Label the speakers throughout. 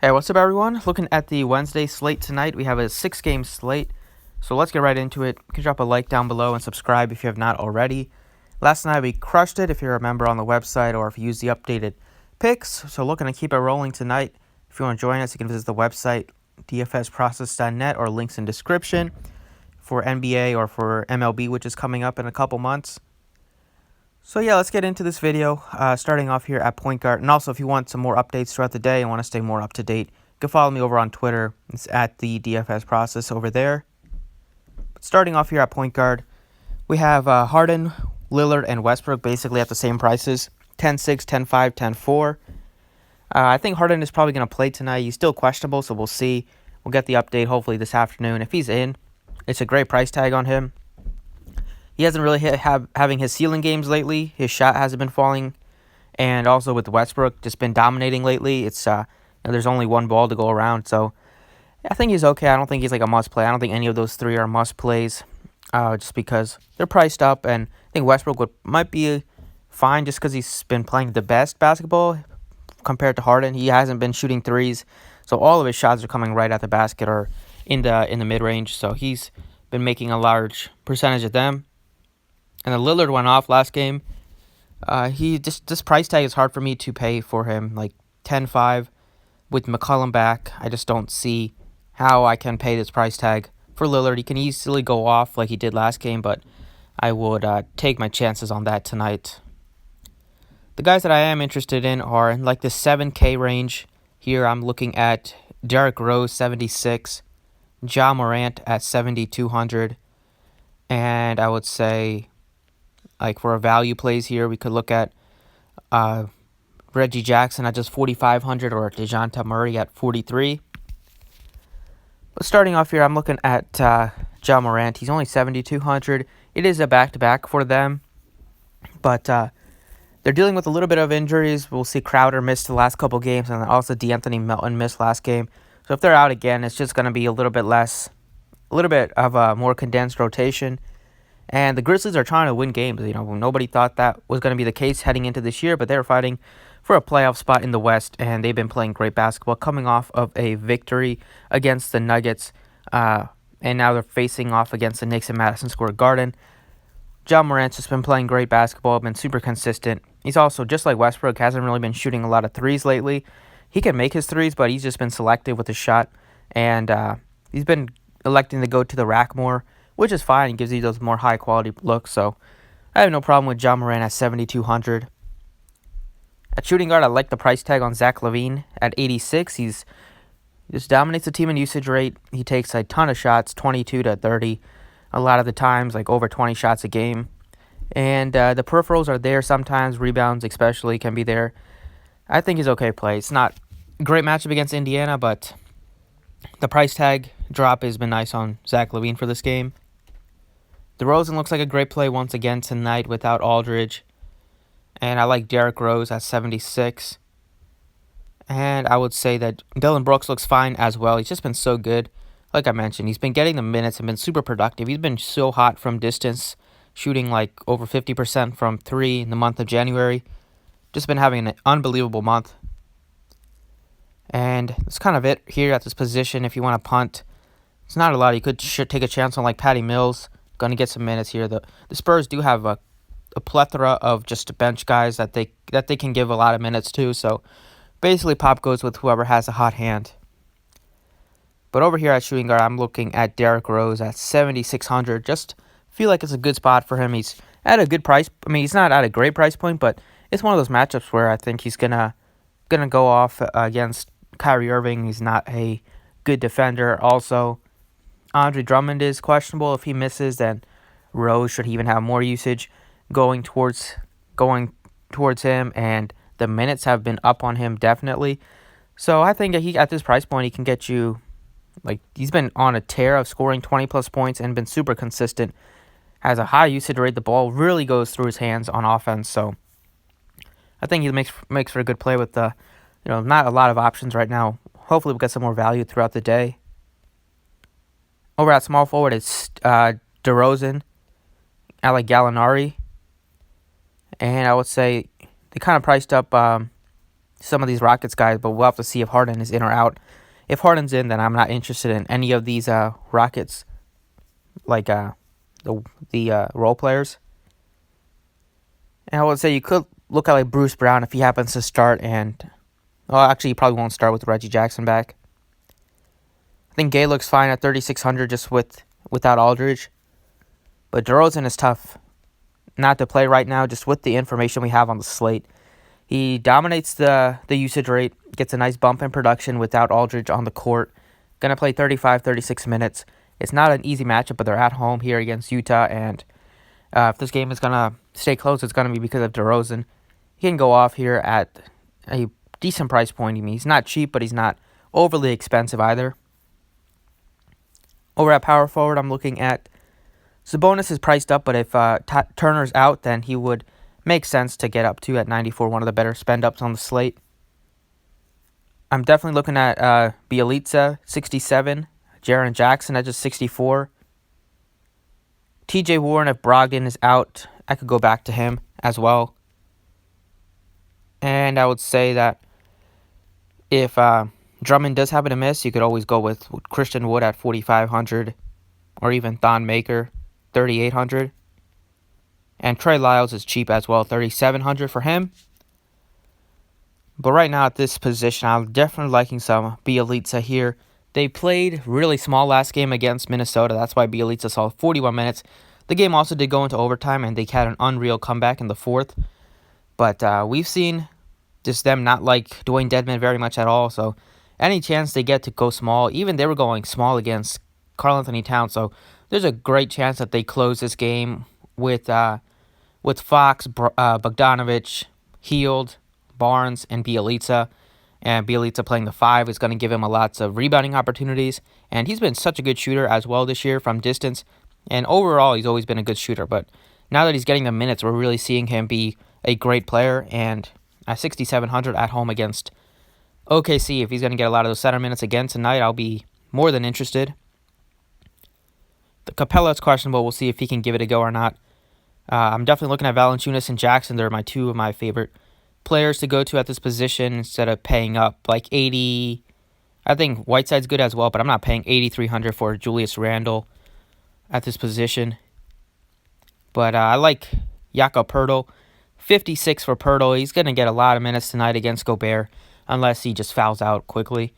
Speaker 1: Hey, what's up, everyone? Looking at the Wednesday slate tonight, we have a 6-game slate. So let's get right into it. You can drop a like down below and subscribe if you have not already. Last night we crushed it, if you remember, on the website or if you use the updated picks. So looking to keep it rolling tonight. If you want to join us, you can visit the website, dfsprocess.net, or links in description for NBA or for MLB, which is coming up in a couple months. So yeah, let's get into this video, starting off here at point guard. And also, if you want some more updates throughout the day and want to stay more up to date, you can follow me over on Twitter. It's at the DFS process over there. But starting off here at point guard, we have Harden, Lillard, and Westbrook basically at the same prices, 10-6, 10-5, 10-4. I think Harden is probably going to play tonight. He's still questionable, so we'll see. We'll get the update hopefully this afternoon. If he's in, it's a great price tag on him. He hasn't really having his ceiling games lately. His shot hasn't been falling. And also with Westbrook, just been dominating lately. It's there's only one ball to go around. So I think he's okay. I don't think he's like a must play. I don't think any of those three are must plays, just because they're priced up. And I think Westbrook might be fine just because he's been playing the best basketball compared to Harden. He hasn't been shooting threes. So all of his shots are coming right at the basket or in the mid-range. So he's been making a large percentage of them. And then Lillard went off last game. This price tag is hard for me to pay for him. Like 10-5 with McCollum back. I just don't see how I can pay this price tag for Lillard. He can easily go off like he did last game, but I would take my chances on that tonight. The guys that I am interested in are in like the 7K range. Here I'm looking at Derrick Rose 76, Ja Morant at 7,200, and I would say, like, for a value plays here, we could look at Reggie Jackson at just 4,500 or DeJounte Murray at 43. But starting off here, I'm looking at Ja Morant. He's only 7,200. It is a back-to-back for them, but they're dealing with a little bit of injuries. We'll see Crowder missed the last couple games, and also DeAnthony Melton missed last game. So if they're out again, it's just going to be a little bit of a more condensed rotation. And the Grizzlies are trying to win games. Nobody thought that was going to be the case heading into this year, but they were fighting for a playoff spot in the West, and they've been playing great basketball, coming off of a victory against the Nuggets, and now they're facing off against the Knicks in Madison Square Garden. Ja Morant's just been playing great basketball, been super consistent. He's also, just like Westbrook, hasn't really been shooting a lot of threes lately. He can make his threes, but he's just been selective with his shot, and he's been electing to go to the rack more, which is fine. It gives you those more high-quality looks, so I have no problem with Ja Morant at 7,200. At shooting guard, I like the price tag on Zach LaVine at 86. He just dominates the team in usage rate. He takes a ton of shots, 22 to 30, a lot of the times, like over 20 shots a game. And the peripherals are there sometimes. Rebounds especially can be there. I think he's okay play. It's not a great matchup against Indiana, but the price tag drop has been nice on Zach LaVine for this game. DeRozan looks like a great play once again tonight without Aldridge. And I like Derrick Rose at 76. And I would say that Dillon Brooks looks fine as well. He's just been so good. Like I mentioned, he's been getting the minutes and been super productive. He's been so hot from distance, shooting like over 50% from 3 in the month of January. Just been having an unbelievable month. And that's kind of it here at this position. If you want to punt, it's not a lot. You should take a chance on like Patty Mills. Going to get some minutes here. The Spurs do have a plethora of just bench guys that they can give a lot of minutes to. So basically, Pop goes with whoever has a hot hand. But over here at shooting guard, I'm looking at Derrick Rose at 7,600. Just feel like it's a good spot for him. He's at a good price. I mean, he's not at a great price point, but it's one of those matchups where I think he's gonna go off against Kyrie Irving. He's not a good defender. Also, Andre Drummond is questionable. If he misses, then Rose should even have more usage going towards him, and the minutes have been up on him definitely. So I think that at this price point, he can get you, like, he's been on a tear of scoring 20-plus points and been super consistent. Has a high usage rate. The ball really goes through his hands on offense. So I think he makes for a good play with not a lot of options right now. Hopefully we'll get some more value throughout the day. Over at small forward, it's DeRozan, I like Gallinari, and I would say they kind of priced up some of these Rockets guys, but we'll have to see if Harden is in or out. If Harden's in, then I'm not interested in any of these Rockets, like the role players. And I would say you could look at like Bruce Brown if he happens to start, and well, actually, he probably won't start with Reggie Jackson back. I think Gay looks fine at 3,600 just without Aldridge, but DeRozan is tough not to play right now, just with the information we have on the slate. He dominates the usage rate, gets a nice bump in production without Aldridge on the court. Going to play 35, 36 minutes. It's not an easy matchup, but they're at home here against Utah, and if this game is going to stay close, it's going to be because of DeRozan. He can go off here at a decent price point. I mean, he's not cheap, but he's not overly expensive either. Over at power forward, I'm looking at Sabonis is priced up, but if Turner's out, then he would make sense to get up to at 94, one of the better spend-ups on the slate. I'm definitely looking at Bjelica, 67, Jaren Jackson at just 64. TJ Warren, if Brogdon is out, I could go back to him as well. And I would say that if Drummond does happen to miss, you could always go with Christian Wood at 4,500, or even Thon Maker, 3,800. And Trey Lyles is cheap as well, 3,700 for him. But right now at this position, I'm definitely liking some Bjelica here. They played really small last game against Minnesota. That's why Bjelica saw 41 minutes. The game also did go into overtime, and they had an unreal comeback in the fourth. But we've seen just them not like Dwayne Dedmon very much at all. So any chance they get to go small, even they were going small against Karl Anthony Towns. So there's a great chance that they close this game with Fox, Bogdanovich, Hield, Barnes, and Bjelica. And Bjelica playing the 5 is going to give him lots of rebounding opportunities. And he's been such a good shooter as well this year from distance. And overall, he's always been a good shooter. But now that he's getting the minutes, we're really seeing him be a great player. And at 6,700 at home against OKC, if he's going to get a lot of those center minutes again tonight, I'll be more than interested. The Capella is questionable. We'll see if he can give it a go or not. I'm definitely looking at Valanciunas and Jackson. They're two of my favorite players to go to at this position instead of paying up like 80. I think Whiteside's good as well, but I'm not paying 8,300 for Julius Randle at this position. But I like Jakob Poeltl. 56 for Poeltl. He's going to get a lot of minutes tonight against Gobert unless he just fouls out quickly.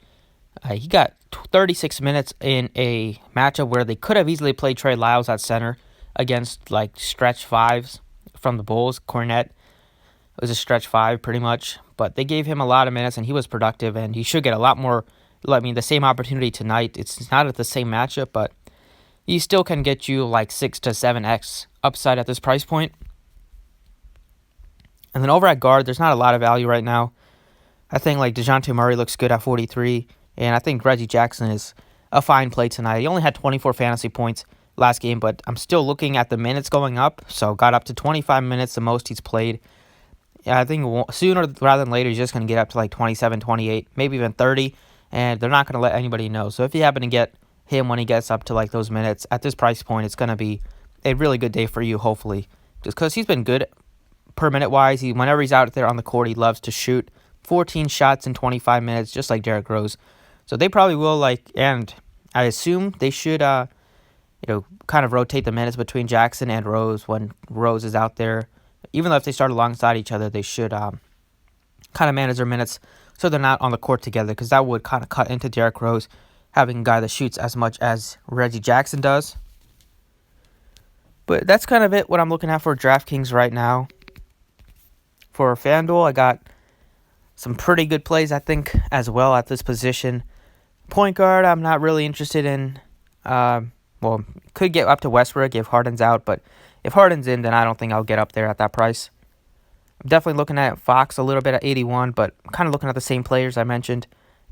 Speaker 1: He got 36 minutes in a matchup where they could have easily played Trey Lyles at center against like stretch 5s from the Bulls. Cornette was a stretch 5 pretty much, but they gave him a lot of minutes and he was productive, and he should get a lot more. I mean, the same opportunity tonight. It's not at the same matchup, but he still can get you like 6 to 7x upside at this price point. And then over at guard, there's not a lot of value right now. I think like DeJounte Murray looks good at 43, and I think Reggie Jackson is a fine play tonight. He only had 24 fantasy points last game, but I'm still looking at the minutes going up, so got up to 25 minutes, the most he's played. I think sooner rather than later, he's just going to get up to like 27, 28, maybe even 30, and they're not going to let anybody know. So if you happen to get him when he gets up to like those minutes, at this price point, it's going to be a really good day for you, hopefully. Just because he's been good per minute wise. Whenever he's out there on the court, he loves to shoot 14 shots in 25 minutes, just like Derrick Rose. So they probably will and I assume they should, kind of rotate the minutes between Jackson and Rose when Rose is out there. Even though if they start alongside each other, they should kind of manage their minutes so they're not on the court together, because that would kind of cut into Derrick Rose having a guy that shoots as much as Reggie Jackson does. But that's kind of it, what I'm looking at for DraftKings right now. For Fanduel, I got some pretty good plays, I think, as well at this position. Point guard, I'm not really interested in. Could get up to Westbrook if Harden's out, but if Harden's in, then I don't think I'll get up there at that price. I'm definitely looking at Fox a little bit at 81, but I'm kind of looking at the same players I mentioned.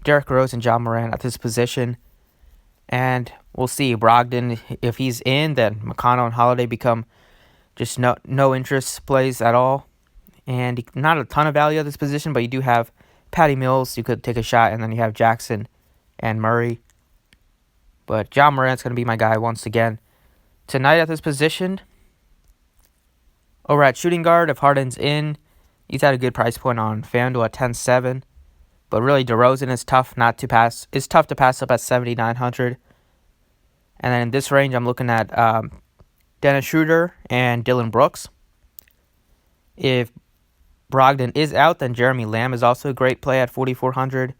Speaker 1: Derrick Rose and John Moran at this position. And we'll see. Brogdon, if he's in, then McConnell and Holiday become just no interest plays at all. And not a ton of value at this position, but you do have Patty Mills. You could take a shot, and then you have Jackson and Murray. But John Morant's going to be my guy once again. Tonight at this position, over at shooting guard, if Harden's in, He's at a good price point on Fanduel at 10.7. But really, DeRozan is tough not to pass. It's tough to pass up at 7,900. And then in this range, I'm looking at Dennis Schroeder and Dylan Brooks. If Brogdon is out, then Jeremy Lamb is also a great play at 4,400.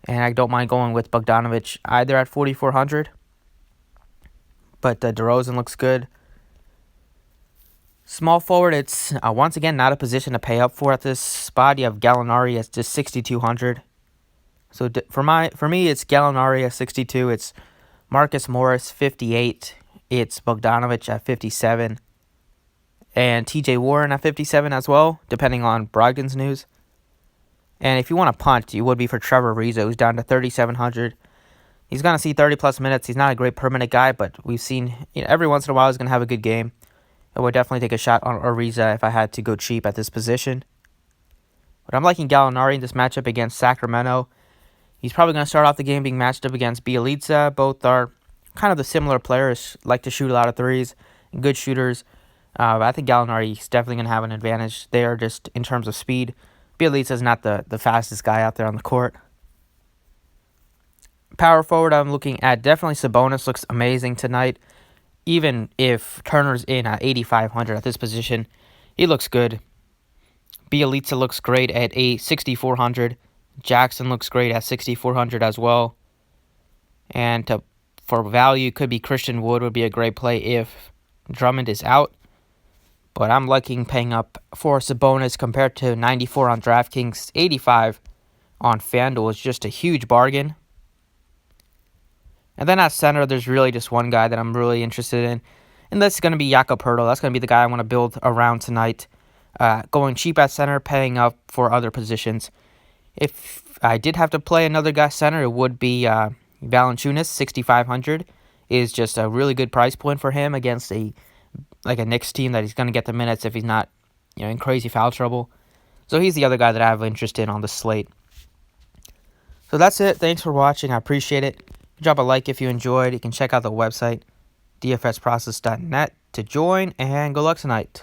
Speaker 1: And I don't mind going with Bogdanovic either at 4,400. But DeRozan looks good. Small forward, it's once again not a position to pay up for at this spot. You have Gallinari at just 6,200. So for me, it's Gallinari at 62. It's Marcus Morris 58. It's Bogdanovic at 57. And TJ Warren at 57 as well, depending on Brogdon's news. And if you want to punt, you would be for Trevor Ariza, who's down to 3,700. He's going to see 30-plus minutes. He's not a great permanent guy, but we've seen every once in a while he's going to have a good game. I would definitely take a shot on Ariza if I had to go cheap at this position. But I'm liking Gallinari in this matchup against Sacramento. He's probably going to start off the game being matched up against Bjelica. Both are kind of the similar players, like to shoot a lot of threes, good shooters. But I think Gallinari is definitely going to have an advantage there just in terms of speed. Bjelica is not the fastest guy out there on the court. Power forward, I'm looking at definitely Sabonis. Looks amazing tonight. Even if Turner's in at 8,500 at this position, he looks good. Bjelica looks great at 6,400. Jackson looks great at 6,400 as well. And for value, could be Christian Wood would be a great play if Drummond is out. But I'm liking paying up for Sabonis compared to 94 on DraftKings. 85 on FanDuel is just a huge bargain. And then at center, there's really just one guy that I'm really interested in. And that's going to be Jakob Poeltl. That's going to be the guy I want to build around tonight. Going cheap at center, paying up for other positions. If I did have to play another guy center, it would be Valanciunas. 6,500 is just a really good price point for him against a Knicks team that he's going to get the minutes if he's not in crazy foul trouble. So he's the other guy that I have interest in on the slate. So that's it. Thanks for watching. I appreciate it. Drop a like if you enjoyed. You can check out the website, dfsprocess.net, to join, and good luck tonight.